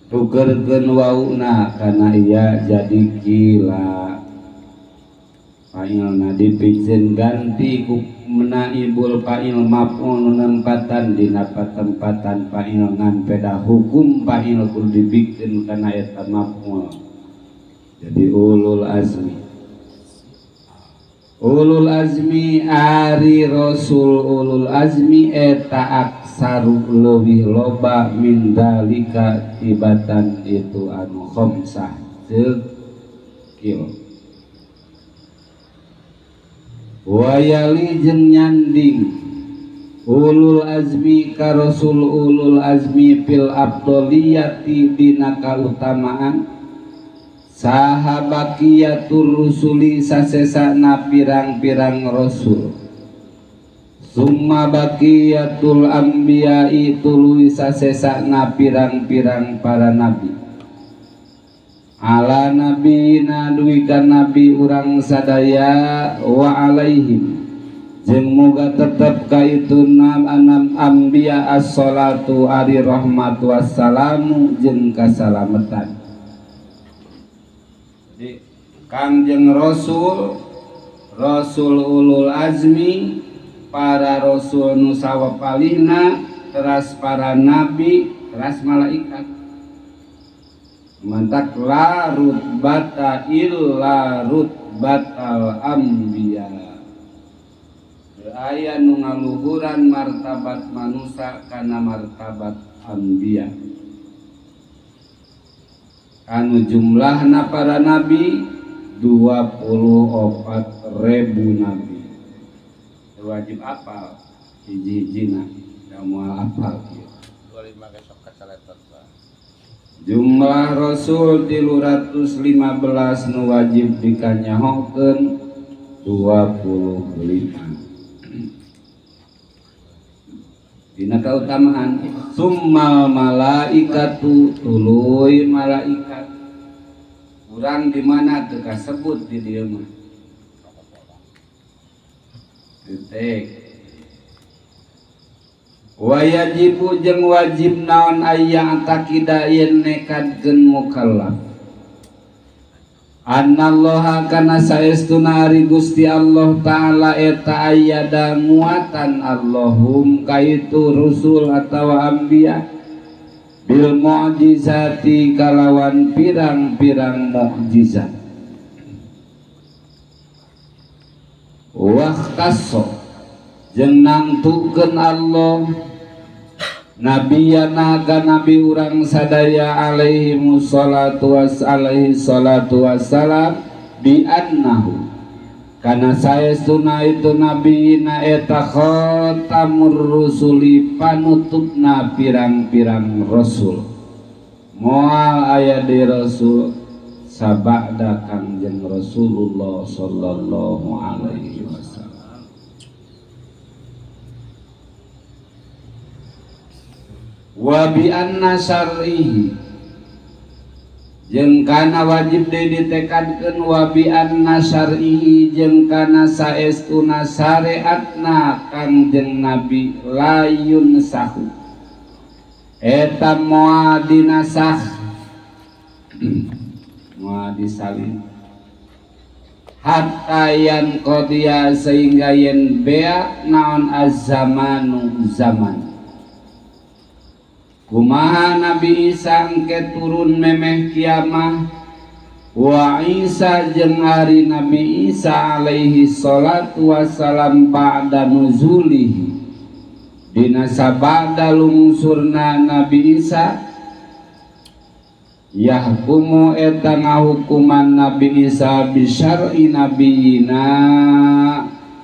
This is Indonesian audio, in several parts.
tukerkeun wauna kana ieu jadi gila fa'ilna dipikeun ganti ku menaibul fa'il maf'ul nempatan dina tempatan fa'il ngan peda hukum fa'il kudu dipikeun kana eta maf'ul jadi ulul azmi ari rasul ulul azmi eta aksaru leuwih loba min dalika tibatan itu anu khamsah kil wayali jeung nyanding ulul azmi ka rasul ulul azmi fil afdoliyati dina kautamaan sahabakiyatur rusuli sasesana pirang-pirang rasul summa bakiyatul anbiya'i tuluy sasesana pirang-pirang para nabi ala nabiyina duikan nabi urang sadaya wa alaihim jeung muga tetep ka itu anam anbiya as-salatu ari rahmat wassalamu jeung kasalametan. Jadi kangjeng rasul ulul azmi para rasul nu sawapalihna teras para nabi teras malaikat mantak la rutbata illa rutbatal anbiya aya nu ngaluhuran martabat manusia kana martabat anbiya anu jumlahna para nabi 24.000 nabi wajib apal hiji-hijina da moal apal 25 besok kacaletot jumlah rasul 315 nu wajib dikanyahokeun 25 dina kautamaan summal malaikatu tuluy malaikat urang di mana teu kasebut di dieu mah titik wayajibu jeung wajib naon aya takida yen nekadkeun mukallaf annallaha kana saestuna ari Gusti Allah taala eta ayada nguatan Allahum kaitu rusul atawa anbiya bil mu'jizati kalawan pirang-pirang mukjizat waqtasso jeung nangtukeun Allah nabiyana ka nabi urang sadaya alaihi salatu wassalam bi annahu kana saestuna itu nabiyina eta khatamur rusuli panutupna pirang-pirang rasul moal aya di rasul sabada kangjeng Rasulullah sallallahu alaihi wasallam wa bi anna syar'ihi jeung kana wajib deui ditekadkeun wa bi anna syar'ihi jeung kana saestuna syariatna kangjeng Nabi layun sahu eta moal dinasah moal disalin hatta yan qadiya sehingga yen bea naon az-zamanu zaman kumaha Nabi Isa engke turun memeh kiamah wa Isa jeung ari Nabi Isa alaihi salatu wassalam ba'da nuzulihi dina sabada lungsurna Nabi Isa yahkumu eta ngahukuman Nabi Isa bisyar'i nabiyina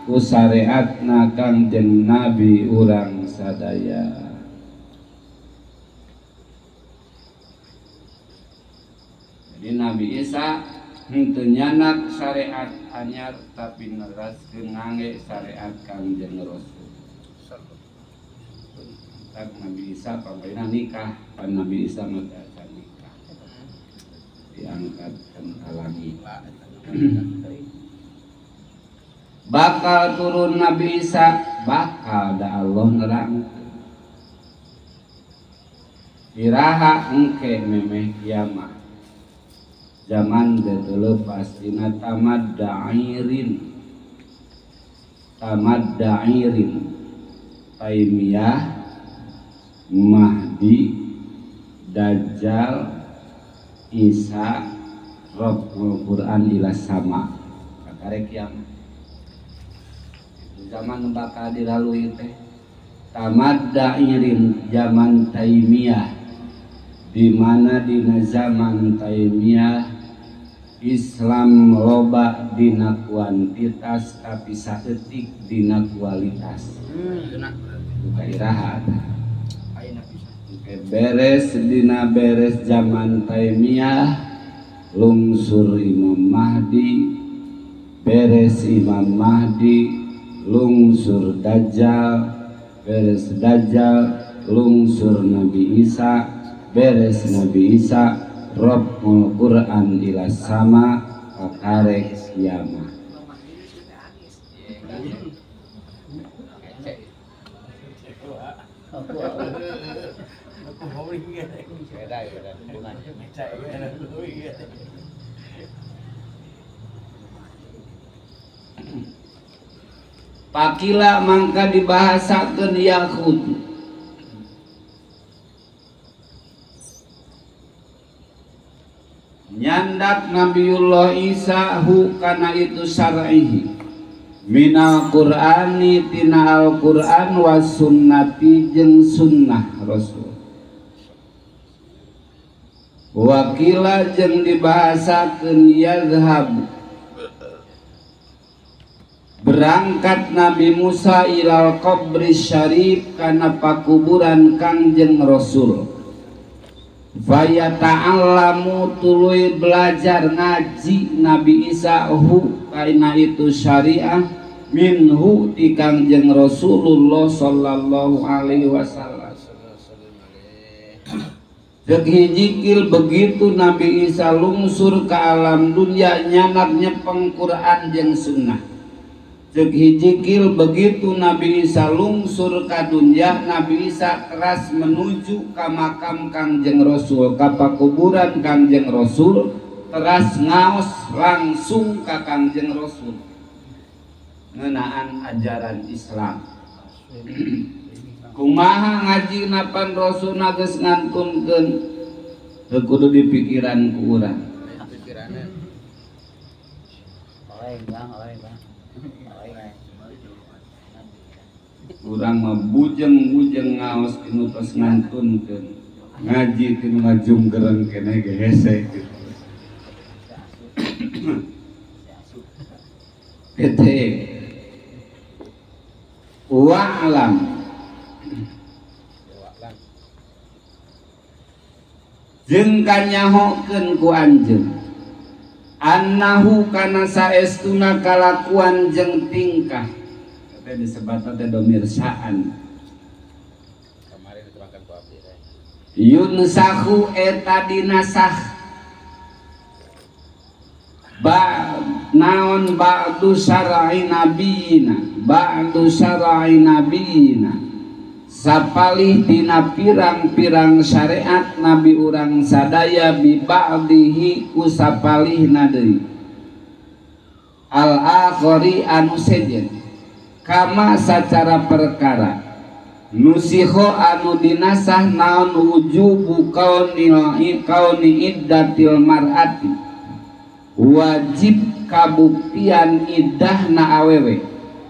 ku syariatna kangjeng Nabi urang sadaya di Nabi Isa henteu nyanak syariat anyar tapi neraskeun ngangge syariat kangjeng Rasul. Tak Nabi Isa pamrina nikah, pan Nabi Isa mah nikah. Diangkatkeun ka langit. Bakal turun Nabi Isa, bakal da Allah nerangkeun. iraha engke memeh kiamat zaman teu leupas dina tamad da'irin Taimiyah Mahdi Dajjal Isa Rabbul Quran ila sama kakare kiamat itu zaman bakal dilalui teh tamad da'irin zaman Taimiyah di mana dina zaman Taimiyah Islam loba dina kuantitas tapi saeutik dina kualitas. Buka iraha. Beres dina beres zaman Taimiyah lungsur Imam Mahdi, beres Imam Mahdi lungsur Dajjal, beres Dajjal lungsur Nabi Isa, beres Nabi Isa Rabbul Quran ila sama kakare kiamat. Pakila mangka dibahasakeun Yahud nyandak Nabiullah Isa hu kana itu syar'ihi minal Qur'ani tina Al-Qur'an was sunnati jeung sunnah Rasul wakila jeung dibahasakeun yazhab berangkat Nabi Musa ilal qabri syarif kana pakuburan Kangjeng Rasul faya ta'allamu tuluy belajar ngaji Nabi Isa hu kaina itu syariah minhu ti Kangjeng Rasulullah sallallahu alaihi wasallam. Jeung hijikil begitu Nabi Isa lungsur ke alam dunia nyanak nyepeng Quran jeung sunnah. Jeung hijikil begitu Nabi Isa lungsur ka dunya Nabi Isa keras menuju ka makam Kangjeng Rasul ka pakuburan Kangjeng Rasul teras ngaos langsung ka Kangjeng Rasul ngeunaan ajaran Islam. Kumaha ngaji napan Rasulna geus ngantunkeun teu kudu dipikiran ku urang. Urang mah bujeng-bujeng ngaos tinu tos ngantunkeun ngaji tinu ngajunggereng keneh ge hese gitu. Kete wa'lam jeung kanyahokeun ku anjeun annahu kana saestuna kalakuan jeung tingkah teh disebutna teh domir sya'an kemarin diterangkan ku abdi teh yunsahu eta dinasah naon ba'du syar'i nabiyina sapalih dina pirang-pirang syariat nabi urang sadaya bi ba'dihi ku sapalihna deui al-akhari anu sejen kama sacara perkara nusiho anu dinasah naon wujubu kauni iddatil mar'ati wajib kabuktian iddahna awewe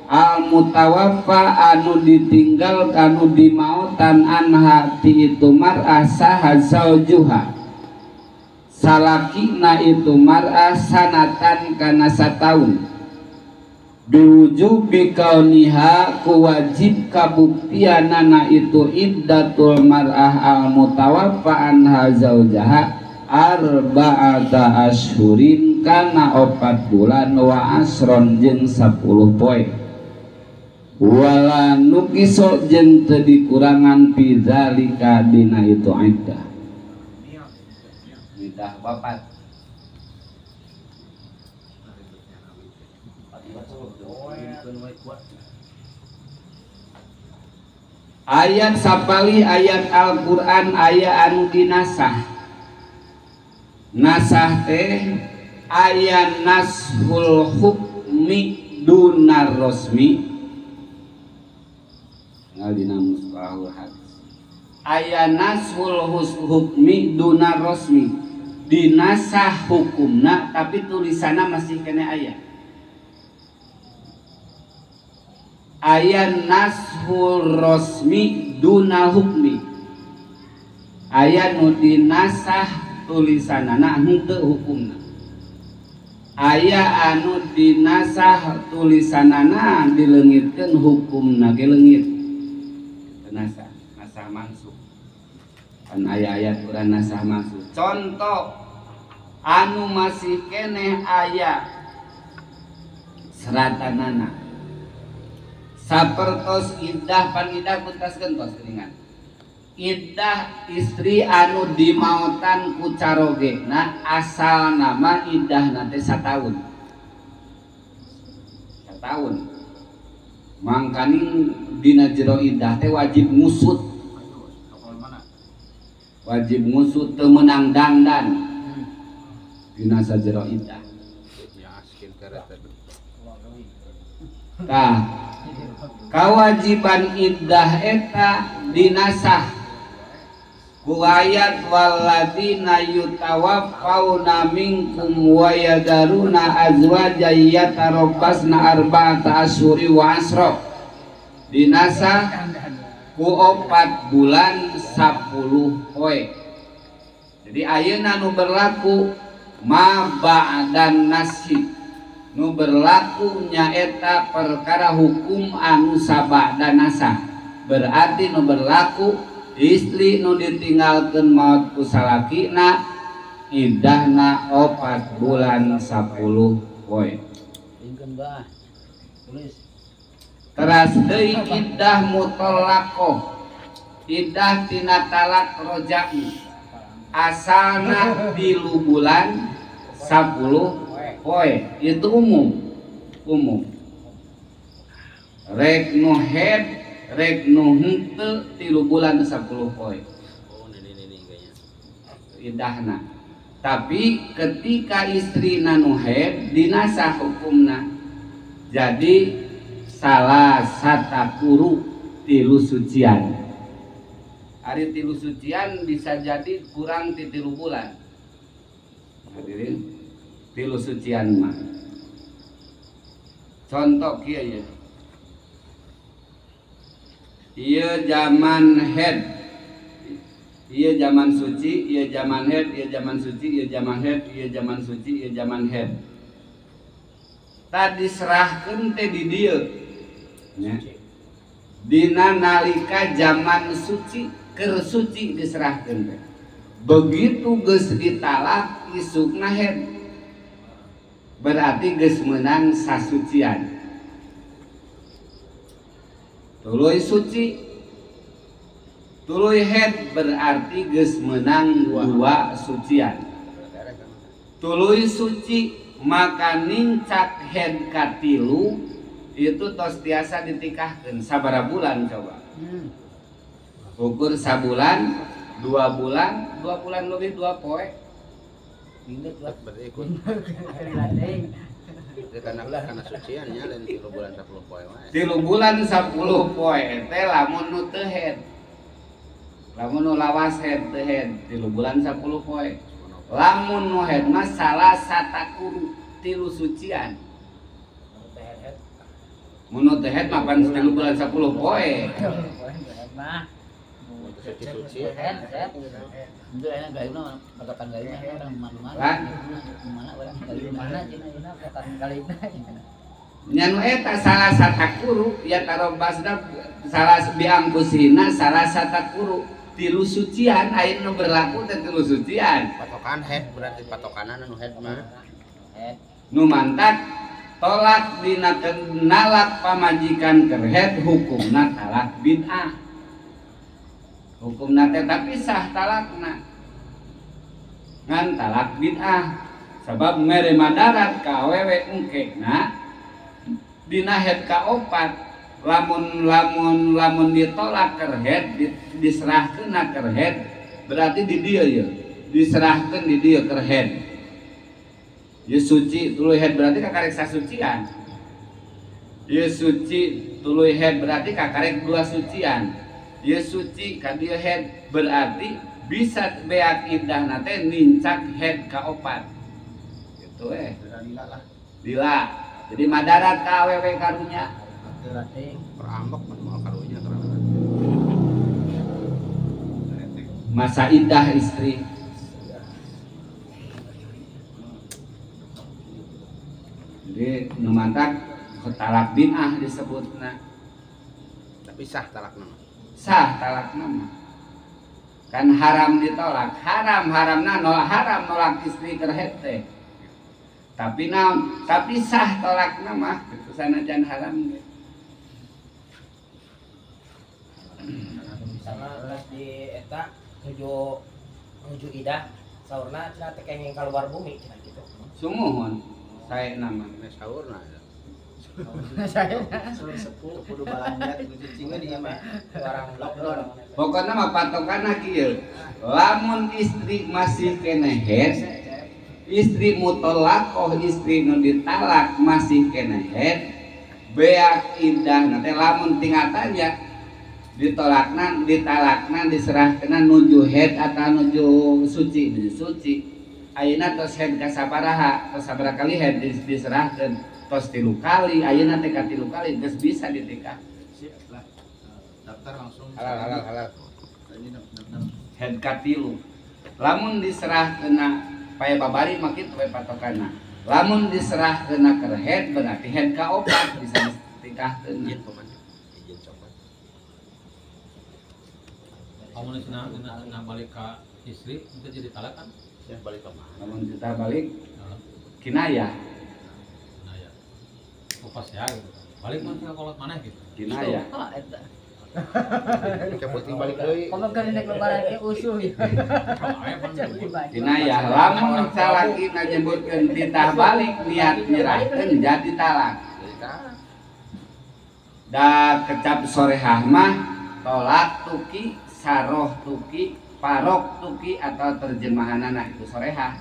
al mutawaffa anu ditinggal anu dimautan anha ti itu mar'ah saha zaujuha salakina itu mar'ah sanatan kana sataun biwujubi kauniha kuwajib kabuktianana itu iddatul mar'ah al mutawaffa anha zaujaha arba'ata ashurin kana 4 bulan wa asron jeung 10 poe wala nukiso jeung teu dikurangan pidzalika dina itu iddah bapat Ayat sapali ayat Al-Qur'an aya anu dinasah. Nasah teh aya nashul hukmi dunar rosmi. Ngadina mustalahul hadis. Aya nashul hukmi dunar rosmi. Dinasah hukumna tapi tulisanna masih kena aya. Aya nashul rosmi duna hukmi. Aya nu dinasah tulisanana henteu hukumna. Aya anu dinasah tulisanana dileungitkeun hukumna ge leungit. Nasah, nasah mansukh. Kan aya ayat Quran nasah mansukh. Contoh anu masih keneh aya seratanana sapertos iddah pan iddah putaskeun tos geuningan. Iddah istri anu dimaotan ku carogena asal nama iddahna teh sataun. Sataun. Mangkaning dina jero iddah teh wajib ngusut. Wajib ngusut teu meunang dandan. Dina sajero iddah. Tah kawajiban iddah eta dinasah ku ayat walladzina yutawaffawna minkum wa yadaruna azwajan yatarabbasna arba'ata asyhuri wa asra. Dinasah ku 4 bulan 10 poe. Jadi ayeuna nu berlaku ma ba'dan nasih. Nu berlaku nyaeta perkara hukum anu sabada nasah. Berarti nu berlaku istri nu ditinggalkeun maot ku salakina iddahna 4 bulan 10 poe. Teras deui iddah mutallaqah. Iddah tina talak roja'i. Asalna 3 bulan 10 poe. Itu umum. Rek nu head, rek nu henteu 3 bulan 10 poe. Iddahna. Tapi ketika istri nu head dinasah hukumna. Jadi salah satakuru 3 sucian. Ari 3 sucian bisa jadi kurang ti 3 bulan. Hadirin, 3 sucian mah. Contoh kieu ya. Ieu zaman head. Ieu zaman suci, ieu zaman head, ieu zaman suci, ieu zaman head, ieu zaman suci, ieu zaman head. Tadi serahkeun teh di dieu. Ya. Dina nalika zaman suci keur suci diserahkeun teh. Begitu geus ditalak isukna head. Berarti geus meunang sasucian. Tuluy suci, tuluy head berarti geus meunang 2 sucian. Tuluy suci maka nincak head katilu itu tos tiasa ditikahkeun. Sabaraha bulan coba? Ukur sabulan, 2 bulan, 2 bulan lebih 2 poe. Inget lah berikut. Karena suciannya lain 3 bulan 10 poe wae. 3 bulan 10 poe teh lamun nu teu head. Lamun nu lawas head teu head 3 bulan 10 poe. Lamun nu head mah salah satakuru 3 sucian. Mun teu head mah pan 3 bulan 10 poe. Mah suci head. Itu enak gaibna patokan gaibna orang mana orang gaib mana cina patokan gaibna. Nya nu eta salah satakuru ya tarobasna salah biangkusina salah satakuru 3 sucian aya nu berlaku teh 3 sucian. Patokan head berarti patokanana nu head mah. Nu mantak tolak dina nalak pamajikan keur head hukumna talak bid'ah. Hukumna teh tapi sah talakna. Ngan talak bid'ah. Sabab mere madarat ka awewe engkekna dina head ka 4 lamun ditolak kerhead diserahkeun na kerhead berarti di dieu ya diserahkeun di dieu kerhead ye suci tuluy head berarti kakarek sasucian ye suci tuluy head berarti kakarek dua sucian ye suci ka dieu head berarti bisa beak indah nate nincak head ka opat gitu lila jadi madarat ka awewe karunya perambek mau karunya masa indah istri jadi numantak talak binah disebutna tapi sah talak nama sah talak nama kan haram ditolak haramna nolak istri kerhet teh tapi naon tapi sah tolak nama itu sanajan haram ge misalnya ulas di eta nuju idah saurna cenah teh kenging keluar bumi cenah gitu. sumuhun saya nama saurna Saya suruh sepuh kudu balanjat kudu cicing di mah orang lockdown. pokoknya mah patokanna kieu lamun istri masih kena head istri mutolaqoh istri nu ditalak masih kena head beak indah nanti lamun tingkatannya ditalakna diserahkeun nuju head atau nuju suci ayeuna tos head ka sabaraha tos sabaraha kali head diserahkeun tos 3 kali ayeuna teh ka 3 kali geus bisa ditikah sip lah daftar langsung halal head ka 3 lamun diserahkeun paya babari mah kitu we patokanna lamun diserahkeun ka head berarti head ka 4 bisa ditikahkeun izin pemain izin copot kamu na balik ke istri itu jadi talak kan ya balik ke mana lamun kita balik kinayah nah ya pas ya gitu balik mah tinggal kolot mana gitu kinayah cepetin balik deui Kalau kan nek lebaran ke usuh. kinayah lamun salaki nyebutkeun titah balik niat nyerahkeun jadi talak jadi talak da kecap sorehah mah tolak tuki saroh tuki parok tuki atau terjemahanana itu sorehah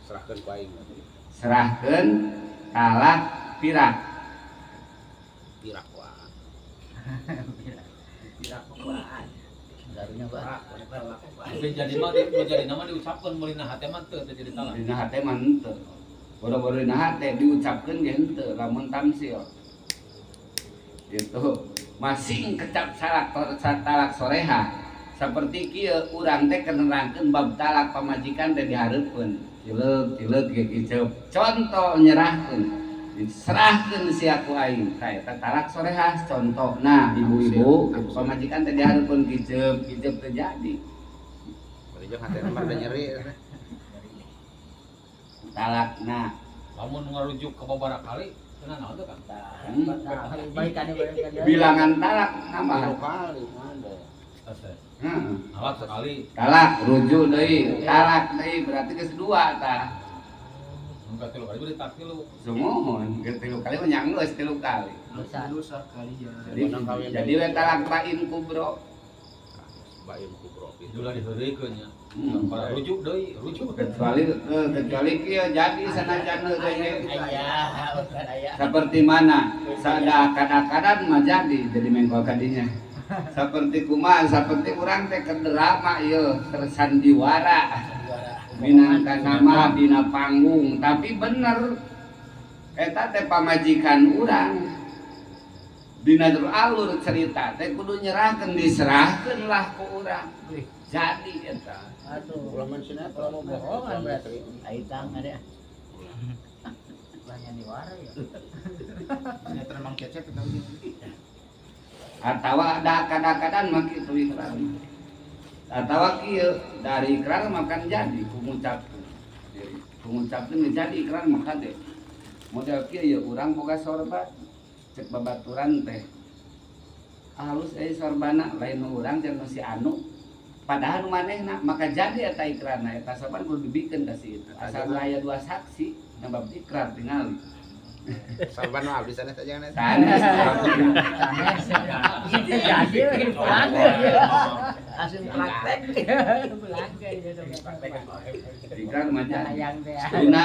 serahkeun ku aing serahkeun talak pirak pirak wae Pirak apaan? Darunya bah. tapi jadi mah jadi nama diucapkan mulai nah hati mah teu jadi talak dina hate mah henteu boro-boro dina hate diucapkeun ge henteu lamun tamsil gitu masing kecap talak soreha seperti kieu urang teh kenerangkeun bab talak pamajikan teh dihareupeun cileug ge kieu contoh nyerahkeun diserahkeun sia ku aing tah eta talak soreha contohna ibu-ibu pamajikan teh dihareupeun kieu teu jadi bari jeung hatena mah da nyeri talakna lamun ngarujuk ke beberapa kali kena naon tuh kan bilangan talak nambah kali ada talak sekali talak rujuk deui talak deui berarti geus 2 tah enggak 3 kali udah tak 3 semohon geus 3 kali mah nyanggeus 3 kali dosa kali ya jadi we talak bain kubro bain kubro itu lah diheureukeun nya para rujuk rujuk kecuali kieu jadi sanajan deui Aya, seperti mana kadang-kadang mah jadi mengkol kadinya seperti kumaha seperti urang teh drama ieu tersandiwara minangka nama dina panggung tapi bener eta teh pamajikan urang dina alur cerita teh kudu nyerahkeun diserahkeun lah ku urang jadi eta aduh, ulah menceuna kalau mau bohongan berarti aitang ada. Banyak diwara ya. sinetron Mang Cecep eta atawa ada kadang-kadang mah kitu ikrar atawa kieu dari ikrar makan jadi pengucapkeun jadi ikrar mah kade model kieu ya urang boga sorban cek babaturan teh halus sorbana lain urang jeung si anu padahal manehna maka jadi eta ikrarna eta sorban kudu dibikeun ka si itu asal aya 2 saksi yang bab ikrar tingali Sampai no abdi sana saja kan. Sanes. Gitu jadi pulang. Langsung praktek. Pulang Dikran macan. Sayang teh. Dina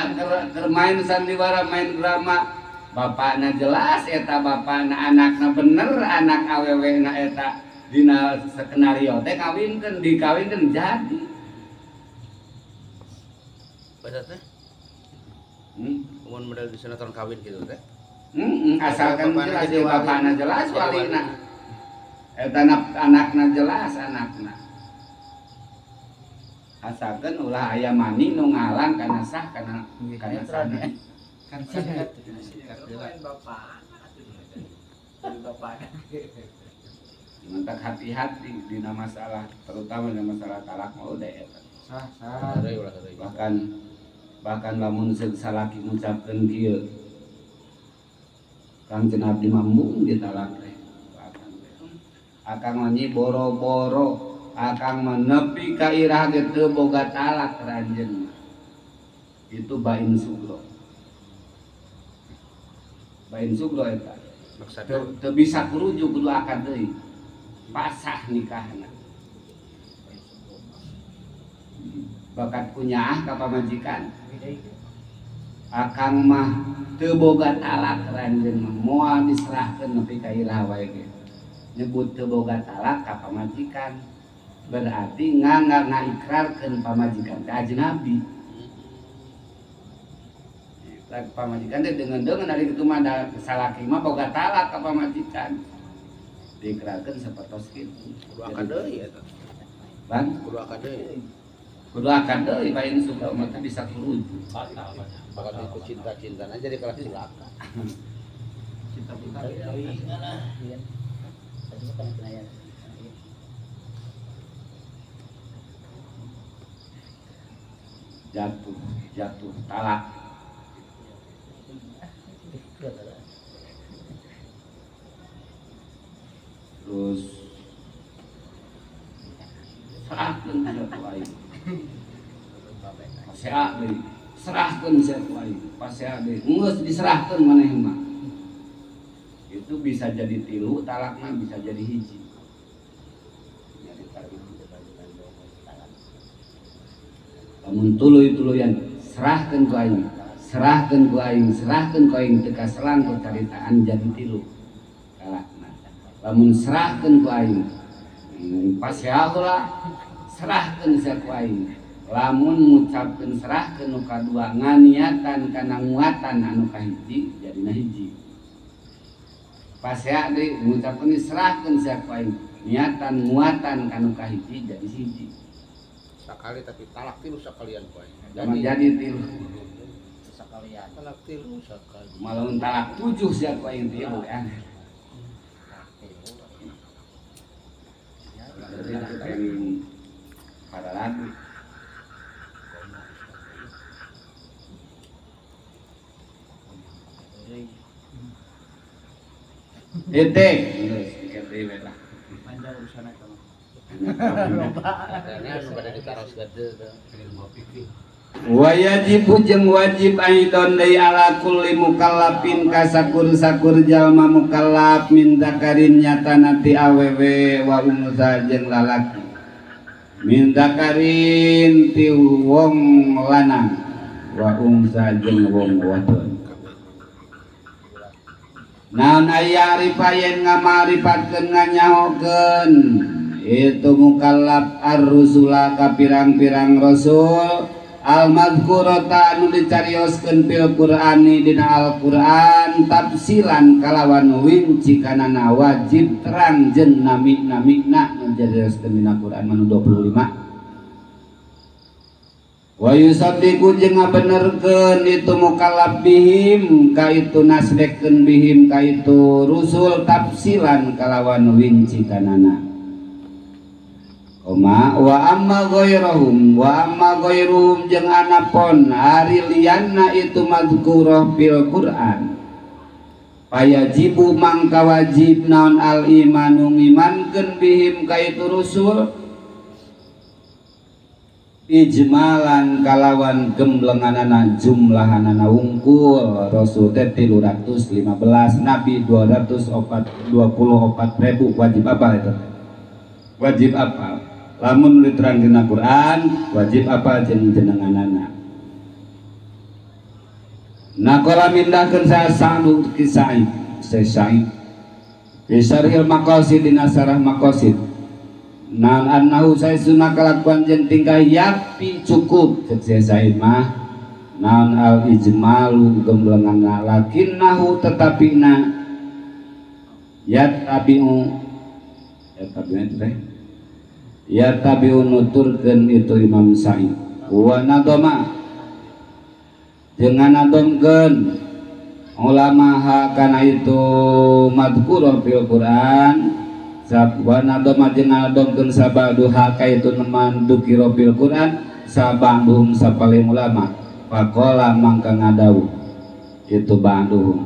keur main sandiwara main drama. Bapakna jelas eta bapakna, anakna bener, anak awewena eta dina skenario teh kawinkeun dikawinkeun jadi. Pada teh, umum model di sinetron kawin gitu teh. Asalkan jelas di bapakna jelas walina. Eta anakna jelas anakna. Asalkan ulah aya mani nu ngalang kana sah kana sana. Kan sangat Bapak. Mantak hati-hati dina masalah, terutama dina masalah talak mau deh eta. sah. Ulah kadeuy. Bahkan lamun salaki ngucapkeun kieu Kangjeng Abdi mambung ditalak teh. Akang manyi boro-boro, akang menepi ka irah ge teu boga talak ranjeun. Itu bain sugro. Bain sugro eta. Maksudnya Teu bisa kurujuk kudu akad deui. Pasah nikahna. Bakat kunyaah ka pamajikan. Akang mah teu boga talak ranjeun mah moal diserahkeun nepi ka irah wae ge. Nyebut teu boga talak ka pamajikan berarti ngaikrarkeun pamajikan teh ajnabi. Lah pamajikan teh deungeun ari kitu mah da salaki mah boga talak ka pamajikan. Diikrarkeun sapertos kitu. kudu akad deui eta. Bang, Kudu akad deui. kudu akad deui bain suka mah teh bisa kurujuk. Fatal banyak. Bakal itu cinta-cintaan aja di kelas cilaka. Cinta-cinta jatuh talak. Terus serahkeun jatuh aing. Pasea deui, serahkeun jatuh aing. Pasea deui, geus diserahkeun maneh mah. Itu bisa jadi tilu, talakna bisa jadi hiji. Lamun tuluy-tuluyan serahkeun ku aing, serahkeun ku aing, serahkeun ku aing teu kaselang ku caritaan jadi tilu. Kalakna. Lamun serahkeun ku aing, pasea heula serahkeun sia ku aing. Lamun ngucapkeun serahkeun nu kadua nganiatan kana nguatan anu kahiji jadina hiji. Pasea deui ngucapkeun serahkeun sia ku aing, niatan nguatan kanu kahiji jadi hiji. Sakali tapi talak tilu sakalian poe. Jadi tilu. Sekalian. Talak tilu sakali. Malamun talak 7 sia ku aing tilu ya. Pada lagi. Titik, geus dikit deui lah. Panjang urusan eta mah. Karena Anu pada ditaros gede teh. Wayajibu jeung wajib aidon deui ala kulli mukallafin ka sakur-sakur jalma mukallaf min zakarin nyatana ti awewe wa unsa jeung lalaki. Min zakarin ti wong lanang wa unsa jeung wong wadon. Naon aya ripayen ngamarifatkeun nganyahokeun itu mukallaf ar-rusula ka pirang-pirang rasul al-madhkurata anu dicarioskeun fil Qur'ani dina Al-Qur'an tafsilan kalawan winci kanana wajib terang jeung nami-namina nu dicarioskeun dina Qur'an manu 25. Wa yusaddiqu jeung ngabenerkeun itu mukallaf bihim ka itu nasbekkeun bihim ka itu rusul tafsilan kalawan winci kanana. Wa amma ghairuhum jeung anapun ari lianna itu mazkurah fil Qur'an. Payajibu mangka wajib naon al imanu ngimankeun bihim ka itu rusul ijmalan kalawan gemblenganana jumlahanana wungkul Rasul teh 315 Nabi 224.000 wajib apa itu? Wajib apa? Lamun diterangkeun Al-Qur'an wajib apa jeung jenenganana. Nakola mindahkeun saya Sa'd kisai Sa'id Bisarhil maqasid dina sarah maqasid Naon annahu sayyiduna kalakuan jeung tingkah yakfi cukup cek Said mah naon al ijmalu gemblengan lakinnahu tetapina yatabi'u nuturkeun itu Imam Said wa nadoma jeung nadomkeun ulama kana itu madhkurun fil Quran sabwana doma jeung ngadomkeun sabaduha kaitu man dukira fil Quran sabandhum sapaling ulama faqala mangka ngadawu itu banduhum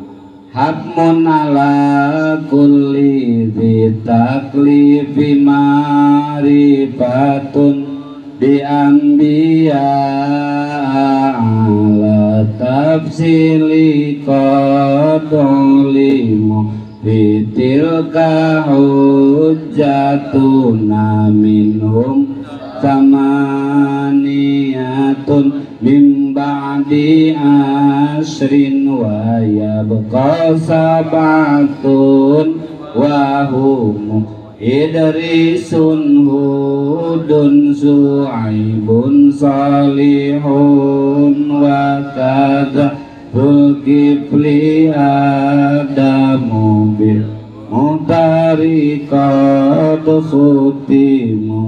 habmun ala kulli dzi taklifi ma'rifatun bi anbiya ala tafsili qadulimu Bitilka hujjatuna minhum samaniyatun min ba'di asrin wa yabqa sabatun wa hum Idrisun Hudun Su'aibun Salihun wa kadza Zulkifli Adamu bil Mutariqat khutimu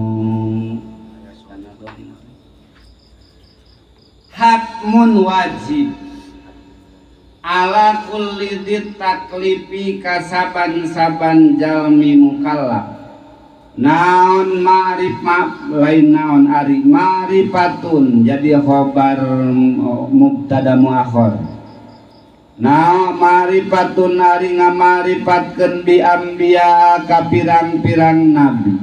Hakmun wajib ala kulli dzit taklifi kasaban-saban jalmi mukallaf naon ma'rifat lain naon ari ma'rifatun jadi khobar mubtada muakhar nah ma'rifatun ari ngamarifatkeun bi anbiya ka pirang-pirang nabi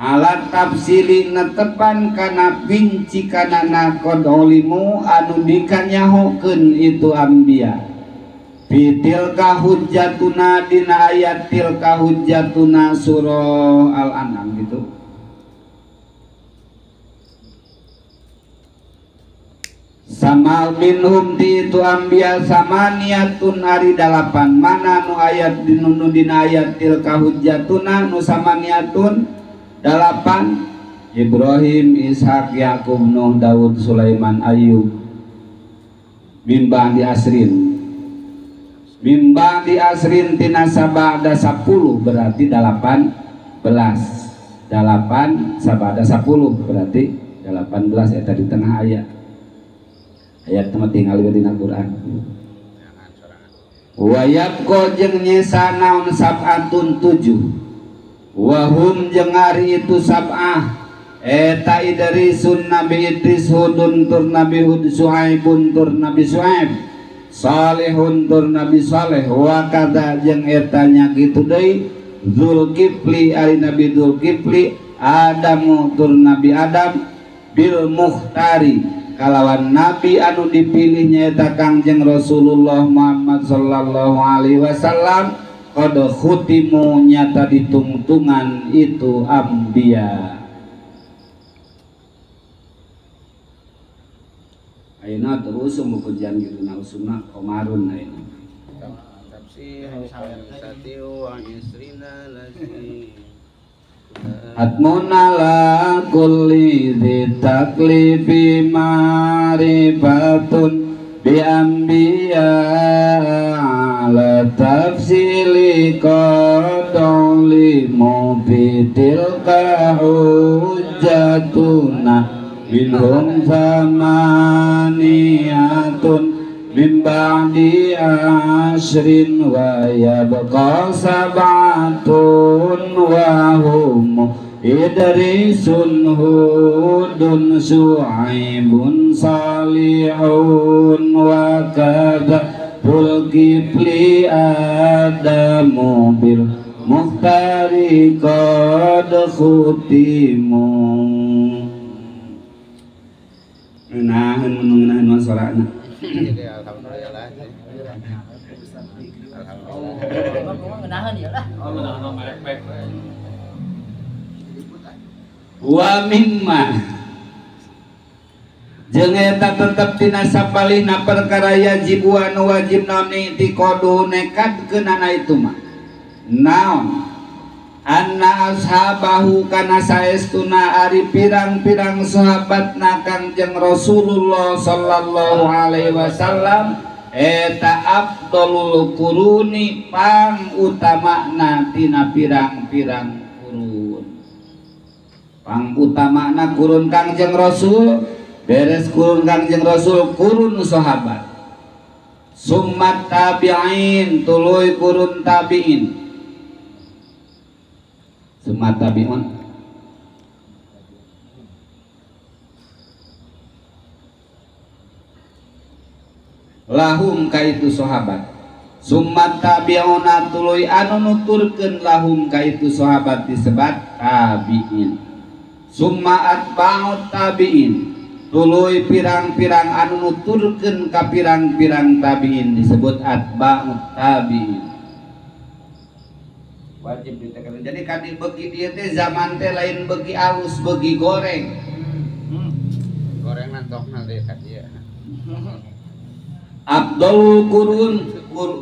alat tafsili netepan kana pinci kana qadolimu anu dikanyahokeun itu anbiya fitilka hujjatuna dina ayat tilka hujjatuna surah Al-An'am gitu sama minhum di itu anbiya samaniatun ari dalapan mana nu ayat dinu dina ayat tilka hujjatuna nu samaniatun dalapan Ibrahim Ishak Yakub Nuh Daud Sulaiman Ayub bimbang di asrin tina sabada 10 berarti 18 sabada 10 berarti 18 eta di tengah ayat teman tinggal di Al-Quran wa yabqa jeung nyesa naon sab'atun 7 wahum jeung ari itu sab'ah eta Idrisun Nabi Idris Hudun tur Nabi Hud Su'aibun tur Nabi Su'aib Salihun tur Nabi Saleh wa kadza jeung eta nya kitu deui Zulkifli ari Nabi Zulkifli Adamu tur Nabi Adam bil Mukhtari kalawan Nabi anu dipilih nyaeta Kangjeng Rasulullah Muhammad sallallahu alaihi wasallam qad khutimu nyata ditungtungan itu anbiya ayeuna terus buku janji na usuna komarun ayeuna tafsir satiu wa isrina lagi Atmuna la kulli dzi taklifi ma'rifatun bi anbiya ala tafsili qadoli mubitilka hujjatuna minhum samaniyatun min ba'di ashrin wa yabqa sab'atun wa hum Idrisun Hudun Su'aibun Salihun wa kadza Zulkifli Adamu bil Muhtari qad khutimu. Nahan mengenaan masalahna. Jadi alhamdulillah. Alhamdulillah. Ngenahan ya lah. Wa mimma jeung eta tetep tina sapalihna perkara yajib anu wajib naon i'tiqadu nekadkeunana itu mah naon anna ashabahu kana saestuna ari pirang-pirang sahabatna Kangjeng Rasulullah sallallahu alaihi wasallam eta afdalul quruni pang utamana tina pirang-pirang kurun. Pang utamana kurun Kangjeng Rasul, beres kurun Kangjeng Rasul kurun sahabat. Summat tabi'in tuluy kurun tabi'in. Summat tabi'un lahum kaitu sahabat. Summat tabi'una tuluy anu nuturkeun lahum kaitu sahabat disebat tabi'in. Summa atba'ut tabi'in tuluy pirang-pirang anu nuturkeun ka pirang-pirang tabi'in disebut atba'ut tabi'in. Wajib ditekan. Jadi kadi beuki dieu teh zaman teh lain beuki alus beuki goreng. Goreng nantokna deui ka dieu. Abdul Qurun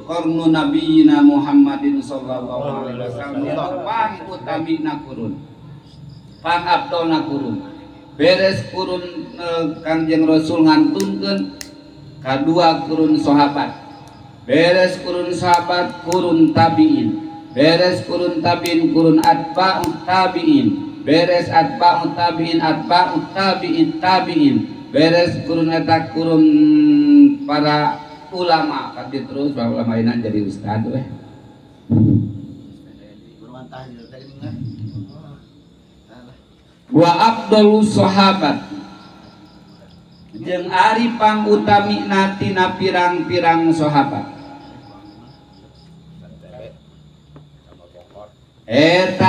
qarnu nabiyina Muhammadin sallallahu alaihi wasallam pang utamina kurun. Pang abdolna kurun. Beres kurun Kangjeng Rasul ngantunkeun kadua kurun sahabat. Beres kurun sahabat kurun tabi'in. Beres kurun tabi'in kurun atba'ut tabi'in. Beres atba'ut tabi'in atba'ut tabi'in tabi'in. Beres kurun eta kurun para ulama kadi terus para ulama ini jadi ustad weh. Wa afdalus sahabat jeung ari pangutamina tina pirang-pirang sahabat eta